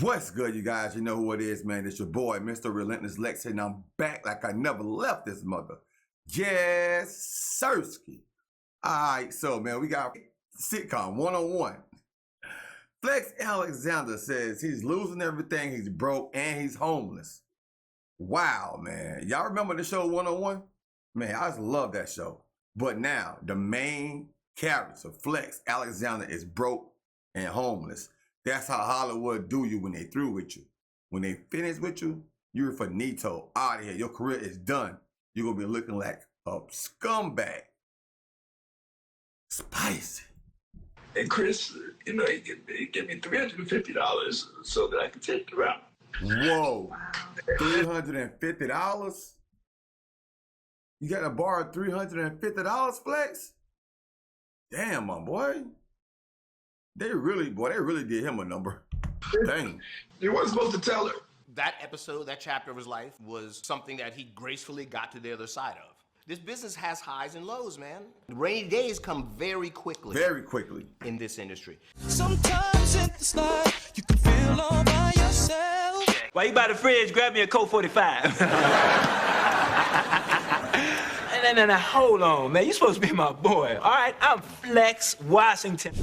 What's good, you guys? You know who it is, man. It's your boy, Mr. Relentless Lex, and I'm back like I never left this mother. Yes, Sirski. All right, so, man, we got sitcom one-on-one. Flex Alexander says he's losing everything, he's broke, and he's homeless. Wow, man. Y'all remember the show One-on-One? Man, I just love that show. But now, the main character, Flex Alexander, is broke and homeless. That's how Hollywood do you when they through with you. When they finish with you, you're finito, out of here. Your career is done. You're going to be looking like a scumbag. Spicy. And Chris, you know, he gave me $350 so that I could take you out. Whoa. $350? You got to borrow $350, Flex? Damn, my boy. They really did him a number. Dang. You weren't supposed to tell her. That episode, that chapter of his life was something that he gracefully got to the other side of. This business has highs and lows, man. Rainy days come very quickly. Very quickly. In this industry. Sometimes in this life, you can feel all by yourself. While you by the fridge, grab me a Coke 45. No, hold on, man. You're supposed to be my boy, all right? I'm Flex Washington.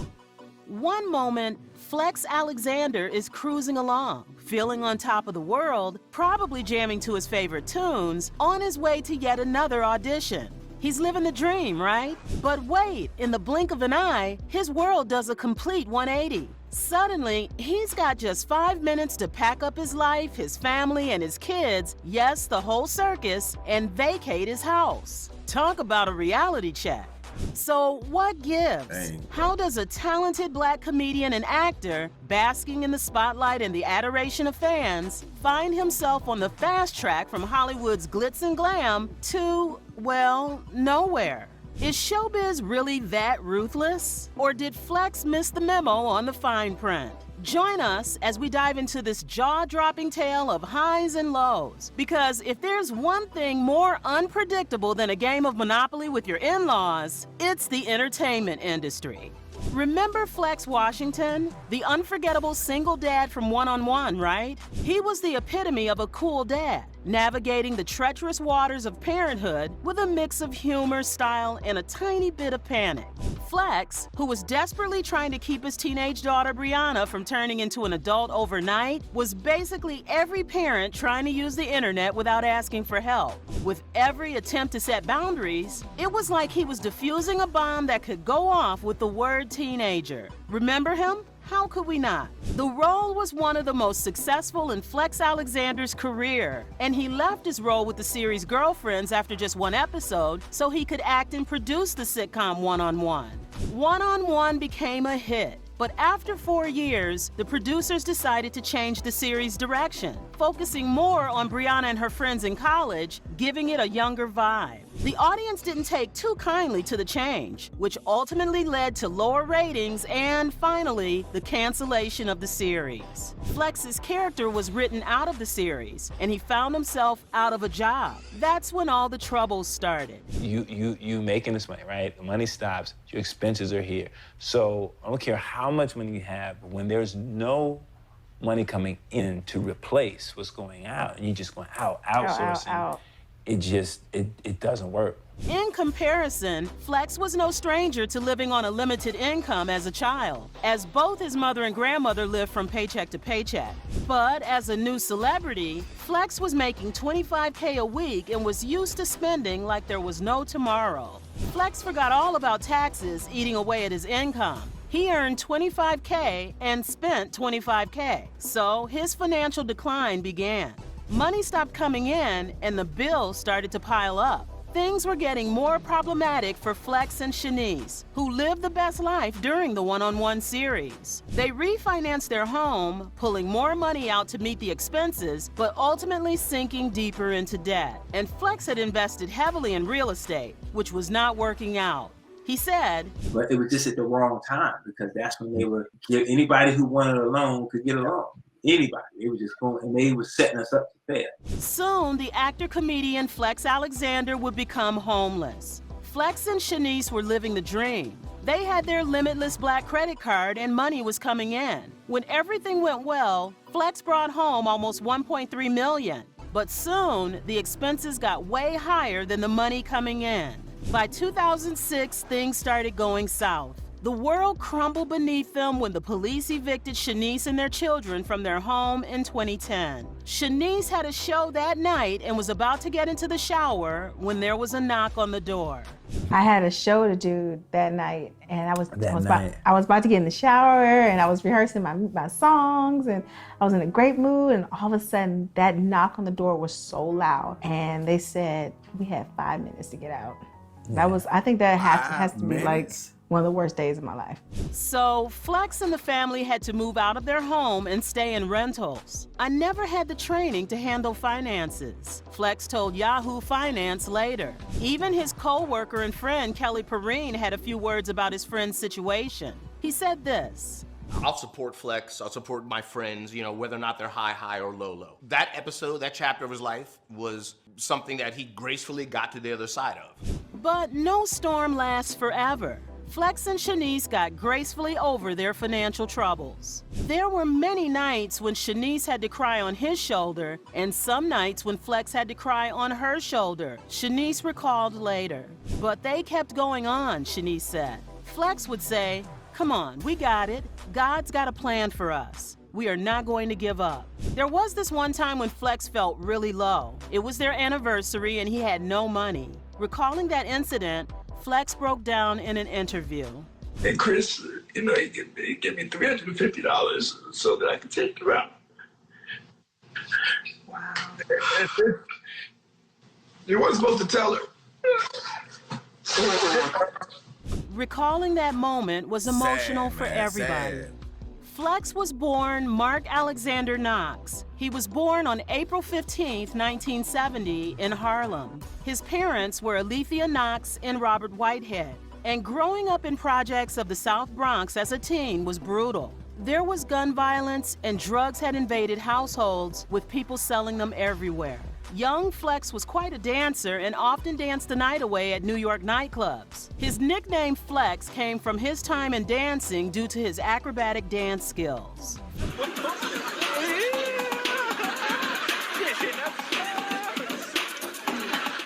One moment, Flex Alexander is cruising along, feeling on top of the world, probably jamming to his favorite tunes, on his way to yet another audition. He's living the dream, right? But wait, in the blink of an eye, his world does a complete 180. Suddenly, he's got just 5 minutes to pack up his life, his family, and his kids, yes, the whole circus, and vacate his house. Talk about a reality check. So what gives? Dang. How does a talented black comedian and actor, basking in the spotlight and the adoration of fans, find himself on the fast track from Hollywood's glitz and glam to, well, nowhere? Is showbiz really that ruthless? Or did Flex miss the memo on the fine print? Join us as we dive into this jaw-dropping tale of highs and lows. Because if there's one thing more unpredictable than a game of Monopoly with your in-laws, it's the entertainment industry. Remember Flex Washington? The unforgettable single dad from One-on-One, right? He was the epitome of a cool dad, navigating the treacherous waters of parenthood with a mix of humor, style, and a tiny bit of panic. Flex, who was desperately trying to keep his teenage daughter Brianna from turning into an adult overnight, was basically every parent trying to use the internet without asking for help. With every attempt to set boundaries, it was like he was defusing a bomb that could go off with the word teenager. Remember him? How could we not? The role was one of the most successful in Flex Alexander's career, and he left his role with the series Girlfriends after just one episode so he could act and produce the sitcom One-on-One. One-on-One became a hit, but after 4 years, the producers decided to change the series' direction, focusing more on Brianna and her friends in college, giving it a younger vibe. The audience didn't take too kindly to the change, which ultimately led to lower ratings and, finally, the cancellation of the series. Flex's character was written out of the series, and he found himself out of a job. That's when all the troubles started. You making this money, right? The money stops, your expenses are here. So I don't care how much money you have, when there's no money coming in to replace what's going out, and you're just going outsourcing. It doesn't work. In comparison, Flex was no stranger to living on a limited income as a child, as both his mother and grandmother lived from paycheck to paycheck. But as a new celebrity, Flex was making $25K a week and was used to spending like there was no tomorrow. Flex forgot all about taxes eating away at his income. He earned $25K and spent $25K, so his financial decline began. Money stopped coming in, and the bills started to pile up. Things were getting more problematic for Flex and Shanice, who lived the best life during the One-on-One series. They refinanced their home, pulling more money out to meet the expenses, but ultimately sinking deeper into debt. And Flex had invested heavily in real estate, which was not working out. He said, but it was just at the wrong time, because that's when they were anybody who wanted a loan could get a loan. Anybody. They were just going, and they were setting us up to fail. Soon, the actor-comedian Flex Alexander would become homeless. Flex and Shanice were living the dream. They had their limitless black credit card and money was coming in. When everything went well, Flex brought home almost $1.3 million. But soon, the expenses got way higher than the money coming in. By 2006, things started going south. The world crumbled beneath them when the police evicted Shanice and their children from their home in 2010. Shanice had a show that night and was about to get into the shower when there was a knock on the door. I had a show to do that night, and I was about to get in the shower, and I was rehearsing my songs, and I was in a great mood, and all of a sudden, that knock on the door was so loud, and they said, we had 5 minutes to get out. Yeah. I think that has to be like one of the worst days of my life. So Flex and the family had to move out of their home and stay in rentals. I never had the training to handle finances, Flex told Yahoo Finance later. Even his co-worker and friend Kelly Perrine had a few words about his friend's situation. He said this: I'll support Flex, I'll support my friends, whether or not they're high or low. That episode, that chapter of his life was something that he gracefully got to the other side of. But no storm lasts forever. Flex and Shanice got gracefully over their financial troubles. There were many nights when Shanice had to cry on his shoulder, and some nights when Flex had to cry on her shoulder, Shanice recalled later. But they kept going on, Shanice said. Flex would say, come on, we got it. God's got a plan for us. We are not going to give up. There was this one time when Flex felt really low. It was their anniversary and he had no money. Recalling that incident, Flex broke down in an interview. And Chris, he gave me $350 so that I could take her out. Wow. You weren't supposed to tell her. Recalling that moment was emotional for everybody. Flex was born Mark Alexander Knox. He was born on April 15, 1970 in Harlem. His parents were Alethea Knox and Robert Whitehead. And growing up in projects of the South Bronx as a teen was brutal. There was gun violence and drugs had invaded households with people selling them everywhere. Young Flex was quite a dancer and often danced the night away at New York nightclubs. His nickname Flex came from his time in dancing due to his acrobatic dance skills.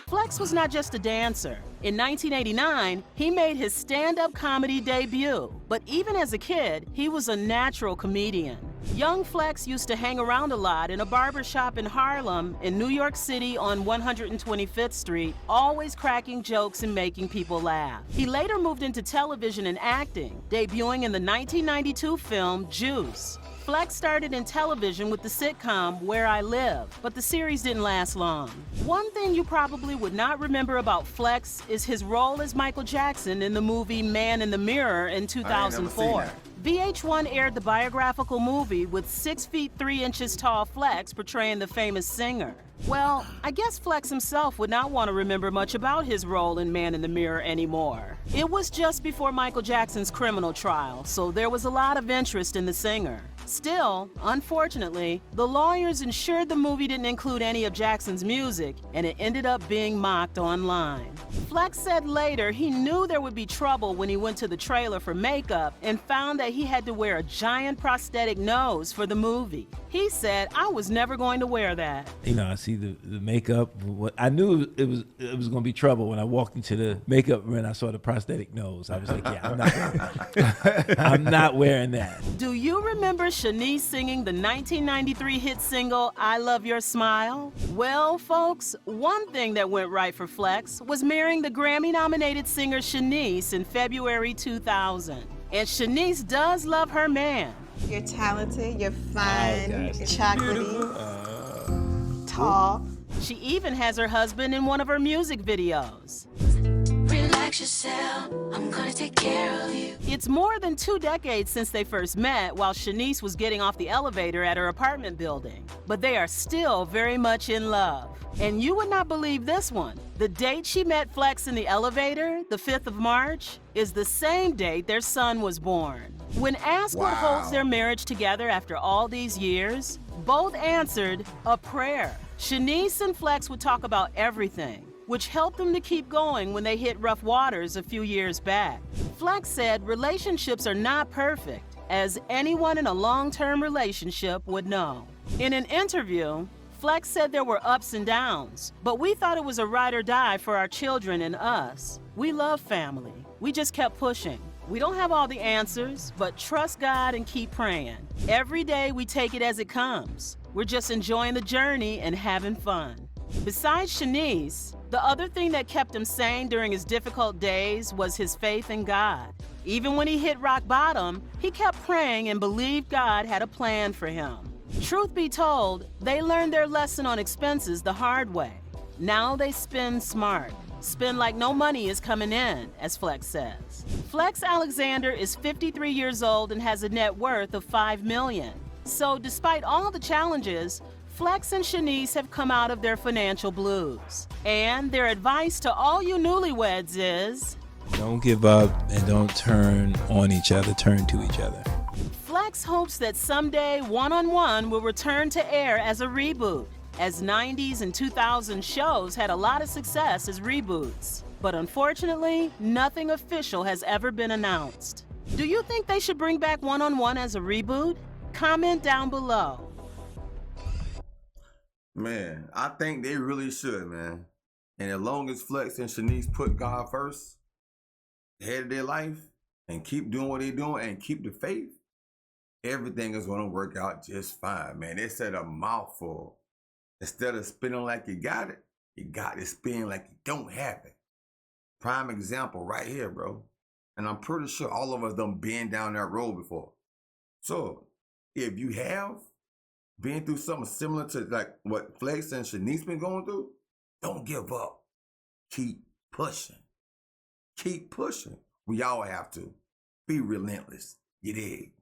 Flex was not just a dancer. In 1989, he made his stand-up comedy debut. But even as a kid, he was a natural comedian. Young Flex used to hang around a lot in a barber shop in Harlem, in New York City on 125th Street, always cracking jokes and making people laugh. He later moved into television and acting, debuting in the 1992 film Juice. Flex started in television with the sitcom Where I Live, but the series didn't last long. One thing you probably would not remember about Flex is his role as Michael Jackson in the movie Man in the Mirror in 2004. VH1 aired the biographical movie with 6 feet 3 inches tall Flex portraying the famous singer. Well, I guess Flex himself would not want to remember much about his role in Man in the Mirror anymore. It was just before Michael Jackson's criminal trial, so there was a lot of interest in the singer. Still, unfortunately, the lawyers ensured the movie didn't include any of Jackson's music, and it ended up being mocked online. Flex said later he knew there would be trouble when he went to the trailer for makeup and found that he had to wear a giant prosthetic nose for the movie. He said, I was never going to wear that. I see the makeup. I knew it was going to be trouble when I walked into the makeup room and I saw the prosthetic nose. I was like, yeah, I'm not wearing that. Do you remember Shanice singing the 1993 hit single, I Love Your Smile? Well, folks, one thing that went right for Flex was marrying the Grammy-nominated singer Shanice in February 2000. And Shanice does love her man. You're talented, you're fun, chocolatey, tall. She even has her husband in one of her music videos. Relax yourself, I'm gonna take care of you. It's more than 2 decades since they first met while Shanice was getting off the elevator at her apartment building. But they are still very much in love. And you would not believe this one. The date she met Flex in the elevator, the 5th of March, is the same date their son was born. When asked what holds their marriage together after all these years, both answered, a prayer. Shanice and Flex would talk about everything. which helped them to keep going when they hit rough waters a few years back. Flex said relationships are not perfect, as anyone in a long-term relationship would know. In an interview, Flex said there were ups and downs, but we thought it was a ride or die for our children and us. We love family. We just kept pushing. We don't have all the answers, but trust God and keep praying. Every day we take it as it comes. We're just enjoying the journey and having fun. Besides Shanice, the other thing that kept him sane during his difficult days was his faith in God. Even when he hit rock bottom, he kept praying and believed God had a plan for him. Truth be told, they learned their lesson on expenses the hard way. Now they spend smart. Spend like no money is coming in, as Flex says. Flex Alexander is 53 years old and has a net worth of $5 million. So despite all the challenges, Flex and Shanice have come out of their financial blues. And their advice to all you newlyweds is, don't give up and don't turn on each other, turn to each other. Flex hopes that someday One-on-One will return to air as a reboot, as 90s and 2000s shows had a lot of success as reboots. But unfortunately, nothing official has ever been announced. Do you think they should bring back One-on-One as a reboot? Comment down below. Man, I think they really should, man. And as long as Flex and Shanice put God first, head of their life, and keep doing what they're doing and keep the faith, everything is going to work out just fine, man. They said a mouthful. Instead of spinning like you got to spin like you don't have it. Prime example right here, bro. And I'm pretty sure all of us done been down that road before. So if you have been through something similar to like what Flex and Shanice been going through, don't give up. Keep pushing. Keep pushing. We all have to. Be relentless. You dig?